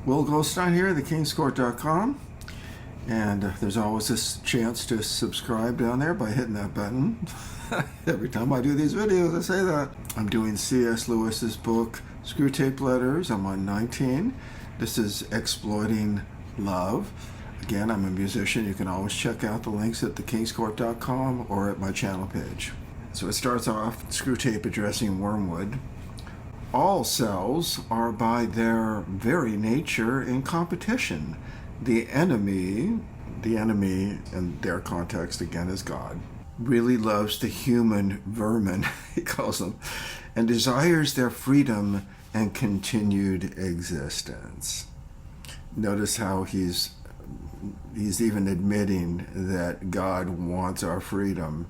Will Goldstein here, thekingscourt.com, and there's always this chance to subscribe down there by hitting that button. Every time I do these videos, I say that. I'm doing C.S. Lewis's book, Screwtape Letters. I'm on 19. This is Exploiting Love. Again, I'm a musician. You can always check out the links at thekingscourt.com or at my channel page. So it starts off, Screwtape addressing Wormwood. All cells are by their very nature in competition. The enemy in their context again is God, really loves the human vermin, he calls them, and desires their freedom and continued existence. Notice how he's even admitting that God wants our freedom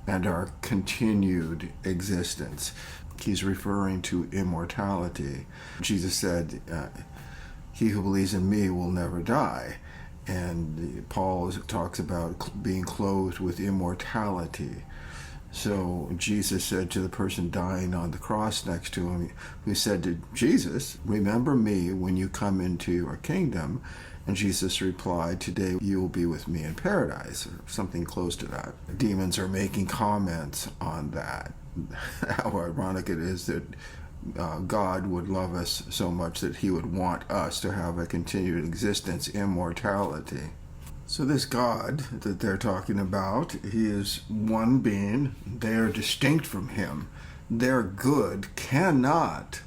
and our continued existence. He's referring to immortality. Jesus said, he who believes in me will never die. And Paul talks about being clothed with immortality. So Jesus said to the person dying on the cross next to him, who said to Jesus, remember me when you come into your kingdom. And Jesus replied, today you will be with me in paradise, or something close to that. Demons are making comments on that. How ironic it is that God would love us so much that he would want us to have a continued existence, immortality. So this God that they're talking about, he is one being. They are distinct from him. Their good cannot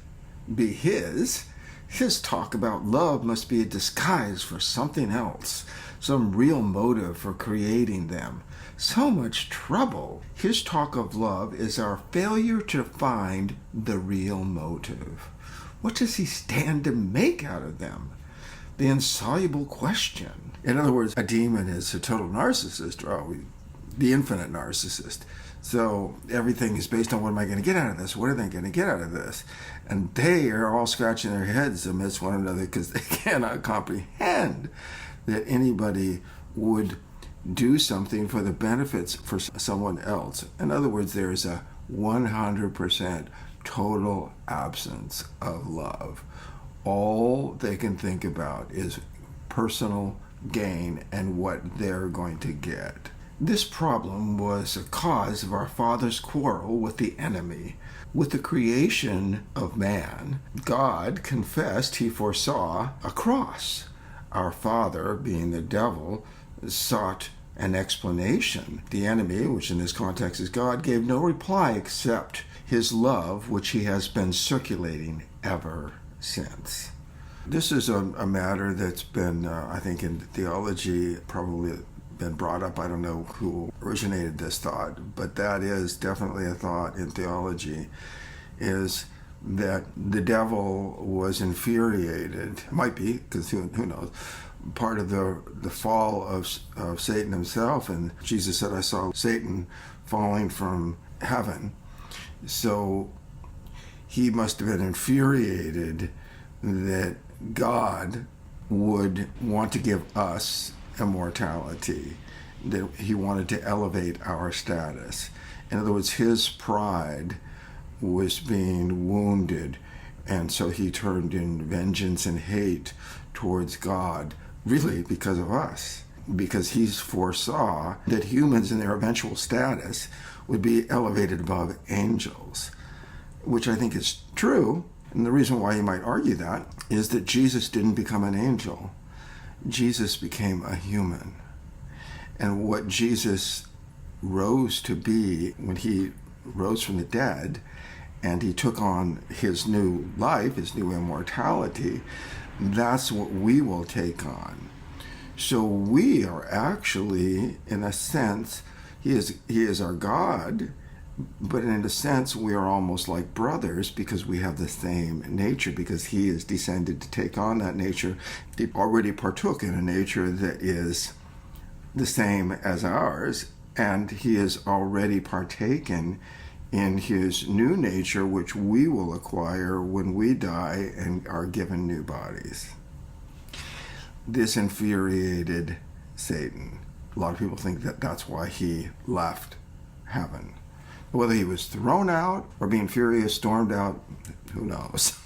be his. His talk about love must be a disguise for something else, some real motive for creating them. So much trouble. His talk of love is our failure to find the real motive. What does he stand to make out of them? The insoluble question. In other words, a demon is a total narcissist, or the infinite narcissist. So everything is based on what am I going to get out of this? What are they going to get out of this? And they are all scratching their heads amidst one another because they cannot comprehend that anybody would do something for the benefits for someone else. In other words, there is a 100% total absence of love. All they can think about is personal gain and what they're going to get. This problem was a cause of our Father's quarrel with the enemy. With the creation of man, God confessed he foresaw a cross. Our Father, being the devil, sought an explanation. The enemy, which in this context is God, gave no reply except his love, which he has been circulating ever since. This is a matter that's been, I think, in theology, probably been brought up. I don't know who originated this thought, but that is definitely a thought in theology, is that the devil was infuriated. Might be, because who knows, part of the fall of Satan himself. And Jesus said, I saw Satan falling from heaven. So he must have been infuriated that God would want to give us immortality, that he wanted to elevate our status. In other words, his pride was being wounded, and so he turned in vengeance and hate towards God, really because of us, because he foresaw that humans in their eventual status would be elevated above angels, which I think is true. And the reason why you might argue that is that Jesus didn't become an angel. Jesus became a human. And what Jesus rose to be when he rose from the dead and he took on his new life, his new immortality, that's what we will take on. So we are actually, in a sense, he is our God, but in a sense we are almost like brothers because we have the same nature, because he is descended to take on that nature. He already partook in a nature that is the same as ours, and he has already partaken in his new nature, which we will acquire when we die and are given new bodies. This infuriated Satan. A lot of people think that that's why he left heaven. Whether he was thrown out or being furious, stormed out, who knows?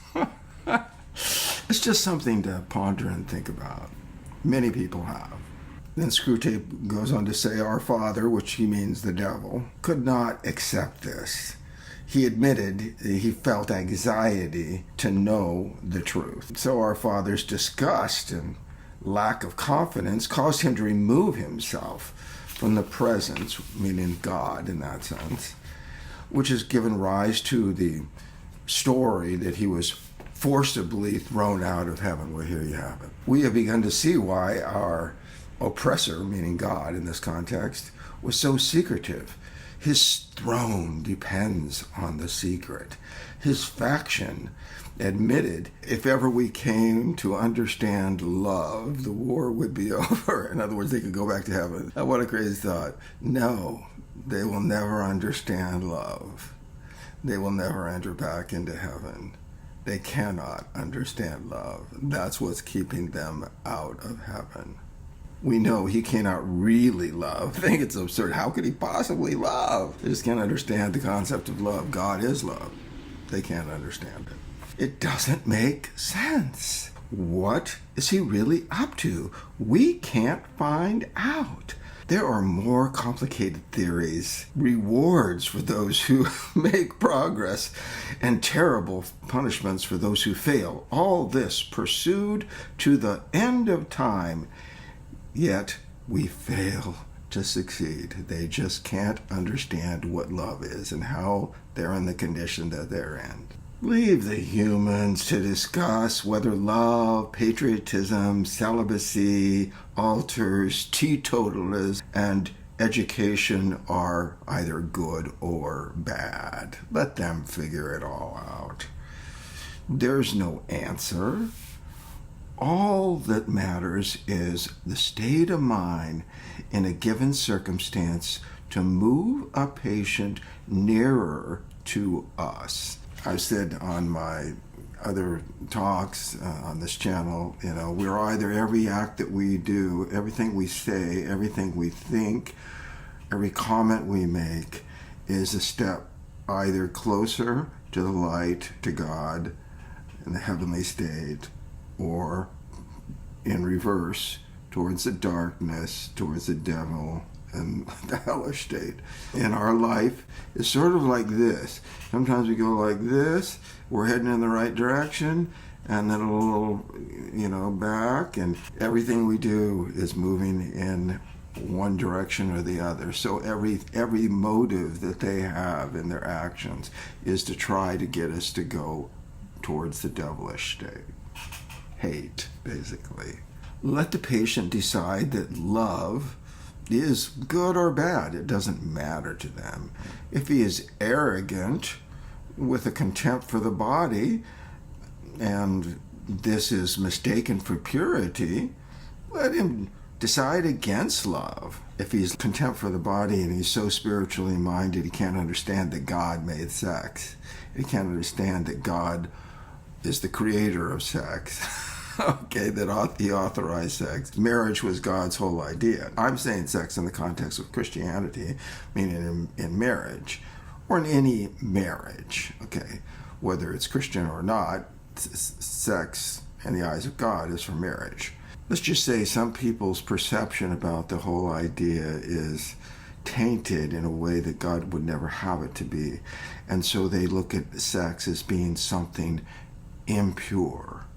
It's just something to ponder and think about. Many people have. Then Screwtape goes on to say, our father, which he means the devil, could not accept this. He admitted he felt anxiety to know the truth. So our father's disgust and lack of confidence caused him to remove himself from the presence, meaning God in that sense, which has given rise to the story that he was forcibly thrown out of heaven. Well, here you have it. We have begun to see why our oppressor, meaning God in this context, was so secretive. His throne depends on the secret. His faction admitted if ever we came to understand love, the war would be over. In other words, they could go back to heaven. What a crazy thought. No, they will never understand love. They will never enter back into heaven. They cannot understand love. That's what's keeping them out of heaven. We know he cannot really love. I think it's absurd. How could he possibly love? They just can't understand the concept of love. God is love. They can't understand it. It doesn't make sense. What is he really up to? We can't find out. There are more complicated theories, rewards for those who make progress, and terrible punishments for those who fail. All this pursued to the end of time. Yet we fail to succeed. They just can't understand what love is and how they're in the condition that they're in. Leave the humans to discuss whether love, patriotism, celibacy, altars, teetotalism, and education are either good or bad. Let them figure it all out. There's no answer. All that matters is the state of mind in a given circumstance to move a patient nearer to us. I've said on my other talks on this channel, we're either every act that we do, everything we say, everything we think, every comment we make is a step either closer to the light, to God, in the heavenly state, or in reverse towards the darkness, towards the devil and the hellish state. In our life, it's sort of like this. Sometimes we go like this, we're heading in the right direction, and then a little, back, and everything we do is moving in one direction or the other. So every motive that they have in their actions is to try to get us to go towards the devilish state. Hate, basically. Let the patient decide that love is good or bad. It doesn't matter to them. If he is arrogant with a contempt for the body, and this is mistaken for purity, let him decide against love. If he's contempt for the body and he's so spiritually minded, he can't understand that God made sex. He can't understand that God is the creator of sex. Okay, that he authorized sex. Marriage was God's whole idea. I'm saying sex in the context of Christianity, meaning in marriage, or in any marriage, okay? Whether it's Christian or not, sex in the eyes of God is for marriage. Let's just say some people's perception about the whole idea is tainted in a way that God would never have it to be. And so they look at sex as being something impure,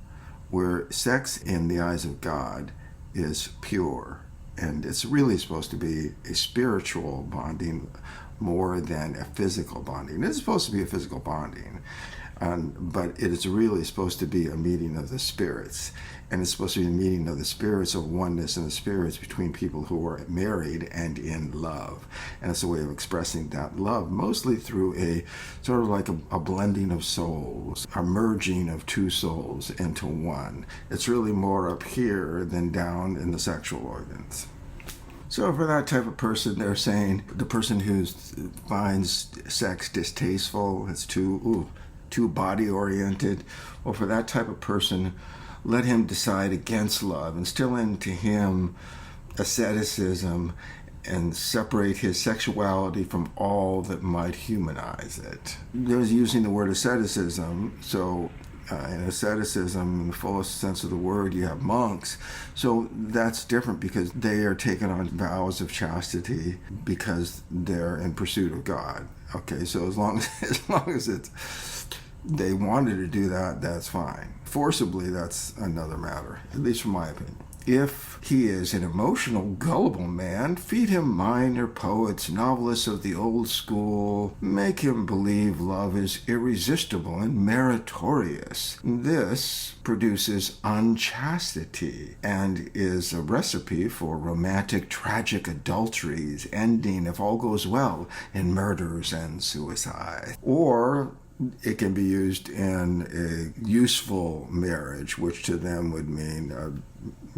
where sex in the eyes of God is pure, and it's really supposed to be a spiritual bonding more than a physical bonding. It's supposed to be a physical bonding, but it is really supposed to be a meeting of the spirits, and it's supposed to be a meeting of the spirits of oneness and the spirits between people who are married and in love. And it's a way of expressing that love, mostly through a sort of like a blending of souls, a merging of two souls into one. It's really more up here than down in the sexual organs. So for that type of person, they're saying the person who finds sex distasteful, it's too body-oriented, well, for that type of person, let him decide against love, instill into him asceticism, and separate his sexuality from all that might humanize it. There's using the word asceticism, so In asceticism, in the fullest sense of the word, you have monks. So that's different because they are taking on vows of chastity because they're in pursuit of God. Okay, so as long as they wanted to do that, that's fine. Forcibly, that's another matter, at least from my opinion. If he is an emotional, gullible man, feed him minor poets, novelists of the old school. Make him believe love is irresistible and meritorious. This produces unchastity and is a recipe for romantic, tragic adulteries, ending, if all goes well, in murders and suicide. Or it can be used in a useful marriage, which to them would mean a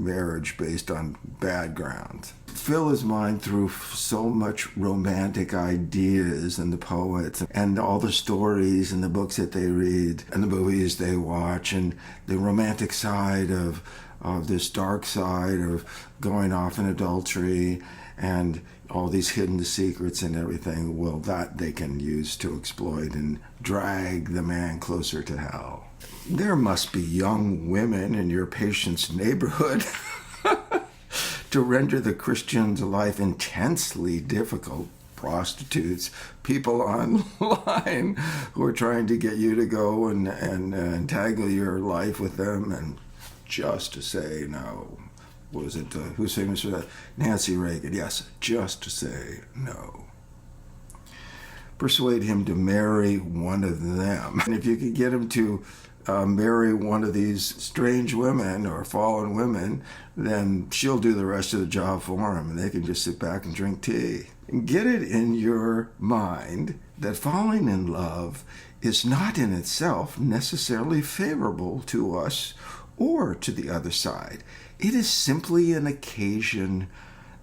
marriage based on bad grounds. Fill his mind through so much romantic ideas and the poets and all the stories and the books that they read and the movies they watch and the romantic side of this dark side of going off in adultery and all these hidden secrets and everything. Well, that they can use to exploit and drag the man closer to hell. There must be young women in your patient's neighborhood to render the Christian's life intensely difficult. Prostitutes, people online who are trying to get you to go and entangle your life with them, and just to say no. Was it, who's famous for that? Nancy Reagan. Yes, just to say no. Persuade him to marry one of them. And if you could get him to marry one of these strange women or fallen women, then she'll do the rest of the job for him, and they can just sit back and drink tea. Get it in your mind that falling in love is not in itself necessarily favorable to us or to the other side. It is simply an occasion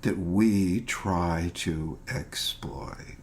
that we try to exploit.